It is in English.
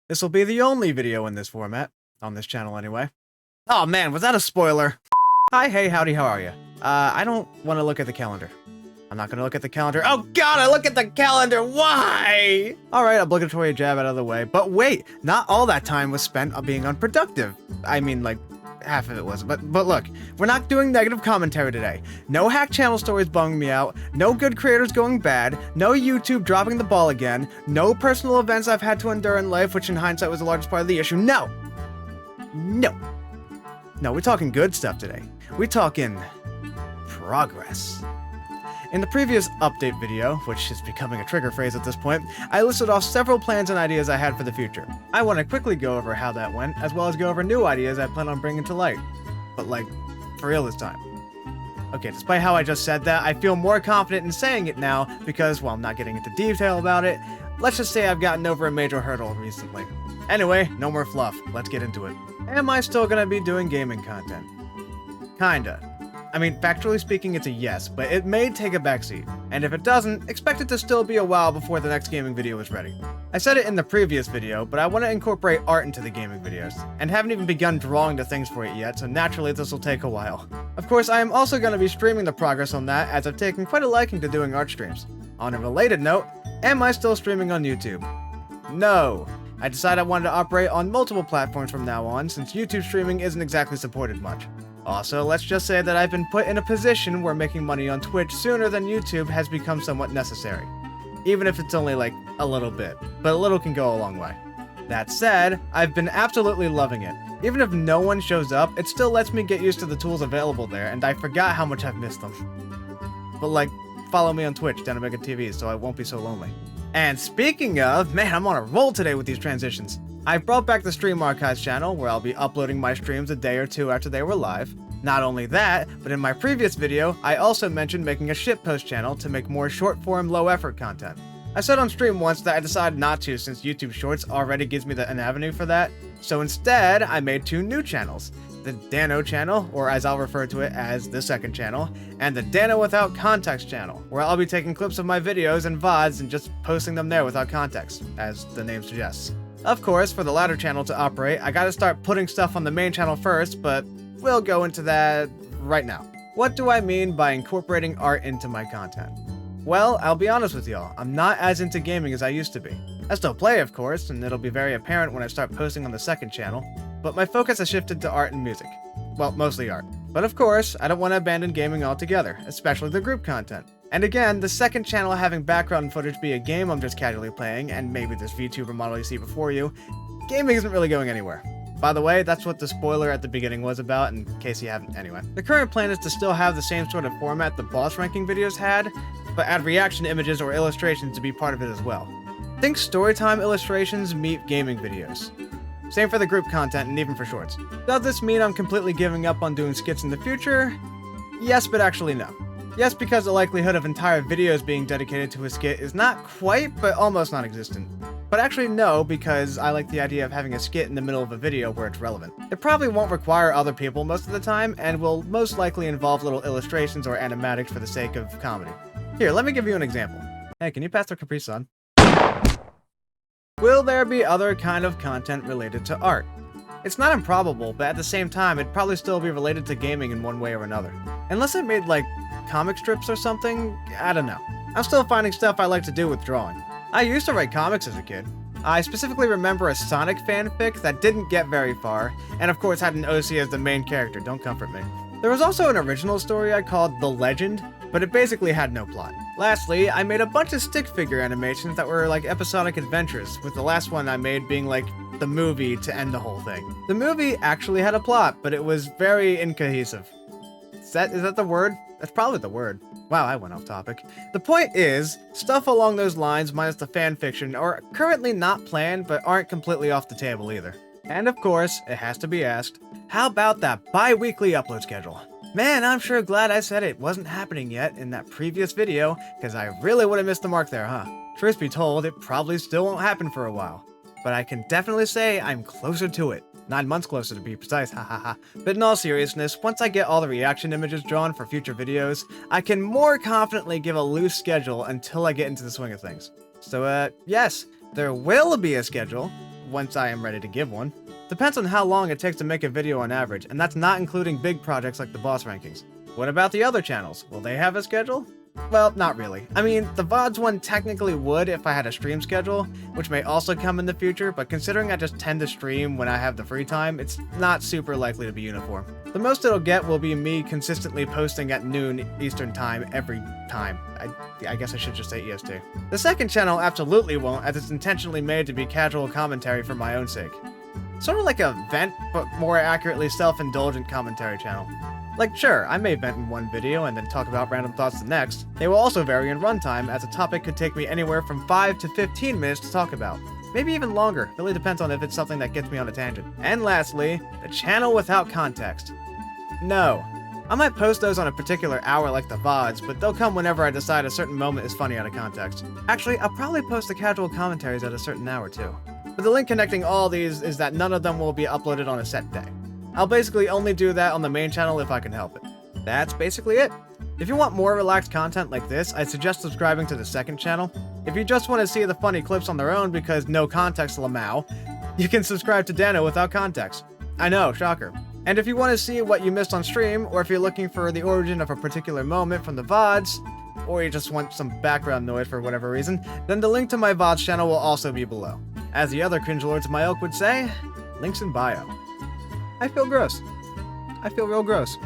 This will be the only video in this format, on this channel anyway. Oh man, was that a spoiler? Hi, hey, howdy, how are you? I don't want to look at the calendar. I'm not gonna look at the calendar. Oh god, I look at the calendar, why? Alright, obligatory jab out of the way. But wait, not all that time was spent on being unproductive. I mean, like, half of it was. But look, we're not doing negative commentary today. No hack channel stories bumming me out, no good creators going bad, no YouTube dropping the ball again, no personal events I've had to endure in life, which in hindsight was the largest part of the issue. No! No. No, we're talking good stuff today. We're talking progress. In the previous update video, which is becoming a trigger phrase at this point, I listed off several plans and ideas I had for the future. I want to quickly go over how that went, as well as go over new ideas I plan on bringing to light. But like, for real this time. Okay, despite how I just said that, I feel more confident in saying it now because, while not getting into detail about it, let's just say I've gotten over a major hurdle recently. Anyway, no more fluff, let's get into it. Am I still gonna be doing gaming content? Kinda. I mean, factually speaking, it's a yes, but it may take a backseat. And if it doesn't, expect it to still be a while before the next gaming video is ready. I said it in the previous video, but I want to incorporate art into the gaming videos, and haven't even begun drawing the things for it yet, so naturally this will take a while. Of course, I am also going to be streaming the progress on that, as I've taken quite a liking to doing art streams. On a related note, am I still streaming on YouTube? No. I decided I wanted to operate on multiple platforms from now on, since YouTube streaming isn't exactly supported much. Also, let's just say that I've been put in a position where making money on Twitch sooner than YouTube has become somewhat necessary. Even if it's only like a little bit, but a little can go a long way. That said, I've been absolutely loving it. Even if no one shows up, it still lets me get used to the tools available there, and I forgot how much I've missed them. But like, follow me on Twitch, Doin TV, so I won't be so lonely. And speaking of, man, I'm on a roll today with these transitions. I brought back the Stream Archives channel, where I'll be uploading my streams a day or two after they were live. Not only that, but in my previous video, I also mentioned making a shitpost channel to make more short-form, low-effort content. I said on stream once that I decided not to since YouTube Shorts already gives me an avenue for that, so instead, I made two new channels. The Dano channel, or as I'll refer to it as the second channel, and the Dano Without Context channel, where I'll be taking clips of my videos and VODs and just posting them there without context, as the name suggests. Of course, for the latter channel to operate, I gotta start putting stuff on the main channel first, but we'll go into that right now. What do I mean by incorporating art into my content? Well, I'll be honest with y'all, I'm not as into gaming as I used to be. I still play, of course, and it'll be very apparent when I start posting on the second channel, but my focus has shifted to art and music. Well, mostly art. But of course, I don't want to abandon gaming altogether, especially the group content. And again, the second channel having background footage be a game I'm just casually playing, and maybe this VTuber model you see before you, gaming isn't really going anywhere. By the way, that's what the spoiler at the beginning was about, in case you haven't anyway. The current plan is to still have the same sort of format the boss ranking videos had, but add reaction images or illustrations to be part of it as well. Think storytime illustrations meet gaming videos. Same for the group content and even for shorts. Does this mean I'm completely giving up on doing skits in the future? Yes, but actually no. Yes, because the likelihood of entire videos being dedicated to a skit is not quite, but almost non-existent. But actually no, because I like the idea of having a skit in the middle of a video where it's relevant. It probably won't require other people most of the time, and will most likely involve little illustrations or animatics for the sake of comedy. Here, let me give you an example. Hey, can you pass the Capri Sun? Will there be other kind of content related to art? It's not improbable, but at the same time, it'd probably still be related to gaming in one way or another. Unless it made, like, comic strips or something? I don't know. I'm still finding stuff I like to do with drawing. I used to write comics as a kid. I specifically remember a Sonic fanfic that didn't get very far, and of course had an OC as the main character, don't comfort me. There was also an original story I called The Legend, but it basically had no plot. Lastly, I made a bunch of stick figure animations that were like episodic adventures, with the last one I made being like the movie to end the whole thing. The movie actually had a plot, but it was very incohesive. Is that the word? That's probably the word. Wow, I went off topic. The point is, stuff along those lines minus the fanfiction are currently not planned, but aren't completely off the table either. And of course, it has to be asked, how about that bi-weekly upload schedule? Man, I'm sure glad I said it wasn't happening yet in that previous video, because I really would have missed the mark there, huh? Truth be told, it probably still won't happen for a while. But I can definitely say I'm closer to it. 9 months closer to be precise, hahaha. But in all seriousness, once I get all the reaction images drawn for future videos, I can more confidently give a loose schedule until I get into the swing of things. So, yes, there will be a schedule. once I am ready to give one. Depends on how long it takes to make a video on average, and that's not including big projects like the boss rankings. What about the other channels? Will they have a schedule? Well, not really. I mean, the VODs one technically would if I had a stream schedule, which may also come in the future, but considering I just tend to stream when I have the free time, it's not super likely to be uniform. The most it'll get will be me consistently posting at noon Eastern time every time. I guess I should just say EST. The second channel absolutely won't, as it's intentionally made to be casual commentary for my own sake. Sort of like a vent, but more accurately self-indulgent commentary channel. Like, sure, I may vent in one video and then talk about random thoughts the next. They will also vary in runtime, as a topic could take me anywhere from 5 to 15 minutes to talk about. Maybe even longer, really depends on if it's something that gets me on a tangent. And lastly, the channel without context. No. I might post those on a particular hour like the VODs, but they'll come whenever I decide a certain moment is funny out of context. Actually, I'll probably post the casual commentaries at a certain hour too. But the link connecting all these is that none of them will be uploaded on a set day. I'll basically only do that on the main channel if I can help it. That's basically it. If you want more relaxed content like this, I suggest subscribing to the second channel. If you just want to see the funny clips on their own because no context lamau, you can subscribe to Dano without context. I know, shocker. And if you want to see what you missed on stream, or if you're looking for the origin of a particular moment from the VODs, or you just want some background noise for whatever reason, then the link to my VODs channel will also be below. As the other cringelords of my ilk would say, links in bio. I feel gross. I feel real gross.